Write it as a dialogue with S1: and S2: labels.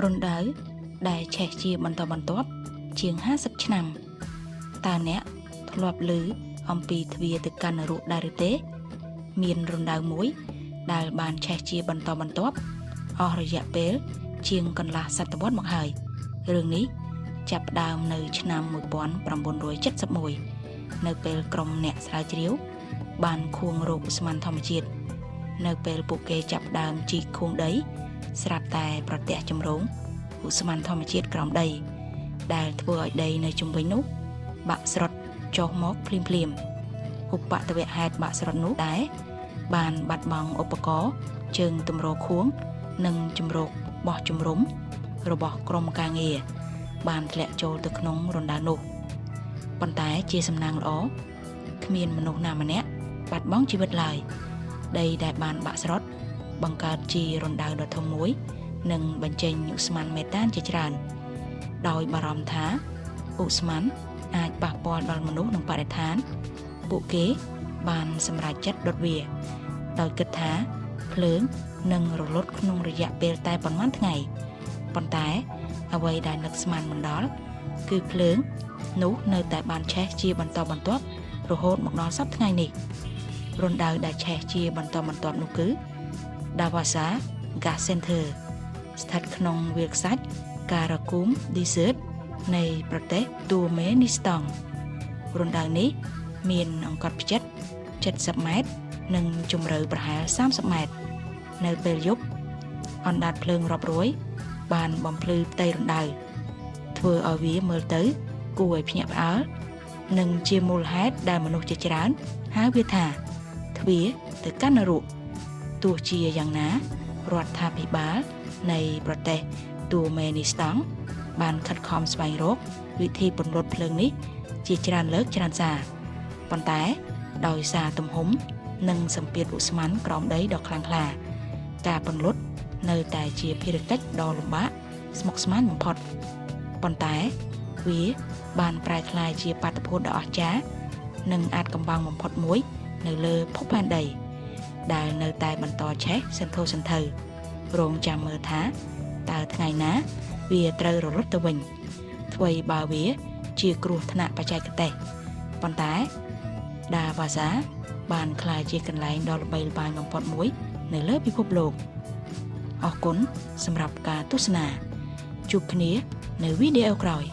S1: រុនដៅដែលឆេះជាបន្តបន្ទាប់ជាង50ឆ្នាំតើអ្នកធ្លាប់ឮអំពីទ្វារទៅកាន់នរកដែរឬទេមានរុនដៅមួយដែលបានឆេះជាបន្តបន្ទាប់អស់រយៈពេលជាងកន្លះសតវត្សមកហើយរឿងនេះចាប់ផ្ដើមនៅឆ្នាំ1971នៅពេលក្រុមអ្នកស្រាវជ្រាវបានខួងរោគឧស្ម័នធម្មជាតិនៅពេលពួកគេចាប់ផ្ដើមជីកខួងដីស្រាប់តែប្រទះចម្រងឧស្ម័នធម្មជាតិក្រោមដីដែលធ្វើឲ្យដីនៅជុំវិញនោះបាក់ស្រុតចុះមកភ្លាមឧបទ្ទវហេតុបាក់ស្រុតនោះដែរបានបាត់បង់ឧបករណ៍ជើងទម្រខួងនិងជំរកបោះជំរុំរបស់ក្រុមការងារបានធ្លាក់ចូលទៅក្នុងរណ្ដៅនោះប៉ុន្តែជាសំណាងល្អគ្មានមនុស្សណាម្នាក់បាត់បង់ជីវិតឡើយដីដែលបានបាក់ស្រុតបង្កើតជារណ្ដៅដ៏ធំមួយនិងបញ្ចេញឧស្ម័នមេតានជាច្រើនដោយបារម្ភថាឧស្ម័នអាចប៉ះពាល់ដល់មនុស្សនិងបរិស្ថានពួកគេបានសម្រេចចិត្តដុតវាដោយគិតថាភ្លើងនឹងរលត់ក្នុងរយៈពេលតែប៉ុន្មានថ្ងៃប៉ុន្តែអ្វីដែលនឹកស្មានមិនដល់គឺភ្លើងនោះនៅតែបានឆេះជាបន្តបន្ទាប់រហូតមកដល់សប្តាហ៍ថ្ងៃនេះរណ្ដៅដែលឆេះជាបន្តបន្ទាប់នោះគឺ Davasa Gas Center ស្ថិតក្នុងវាលខ្សាច់ Karakum Desert នៃប្រទេសទូមេនីស្តង់រណ្ដៅនេះមានអង្កត់ផ្ចិត70ម៉ែត្រនិងជម្រៅប្រហែល30ម៉ែត្រនៅពេលយប់អណ្ដាតភ្លើងរាប់រយបានបំភ្លឺផ្ទៃរណ្ដៅធ្វើឲ្យវាមើលទៅគួរឲ្យភ្ញាក់ផ្អើលនិងជាមូលហេតុដែលមនុស្សជាច្រើនហៅវាថាទ្វារទៅកាន់នរកទោះជាយ៉ាងណារដ្ឋាភិបាលនៃប្រទេសទូមេនីស្តង់បានខិតខំស្វែងរកវិធីពន្លត់ភ្លើងនេះជាច្រើនលើកច្រើនសារប៉ុន្តែដោយសារទំហំនិងសម្ពាធឧស្ម័នក្រោមដីដ៏ខ្លាំងក្លាការពន្លត់នៅតែជាភារកិច្ចដ៏លំបាកស្មុគស្មាញបំផុតប៉ុន្តែវាបានប្រែក្លាយជាបាតុភូតដ៏អស្ចារ្យនិងអាចកំបាំងបំផុតមួយនៅលើភពផែនដីដែលនៅតែបន្តឆេះសន្ធោសន្ធៅរងចាំមើលថាតើថ្ងៃណាវាត្រូវរលត់ទៅវិញអ្វីបើវាជាគ្រោះថ្នាក់បច្ចេកទេសប៉ុន្តែដាវ៉ាសាបានក្លាយជាកន្លែងដ៏ល្បីល្បាញបំផុតមួយនៅលើពិភពលោកអរគុណសម្រាប់ការទស្សនាជួបគ្នានៅវីដេអូក្រោយ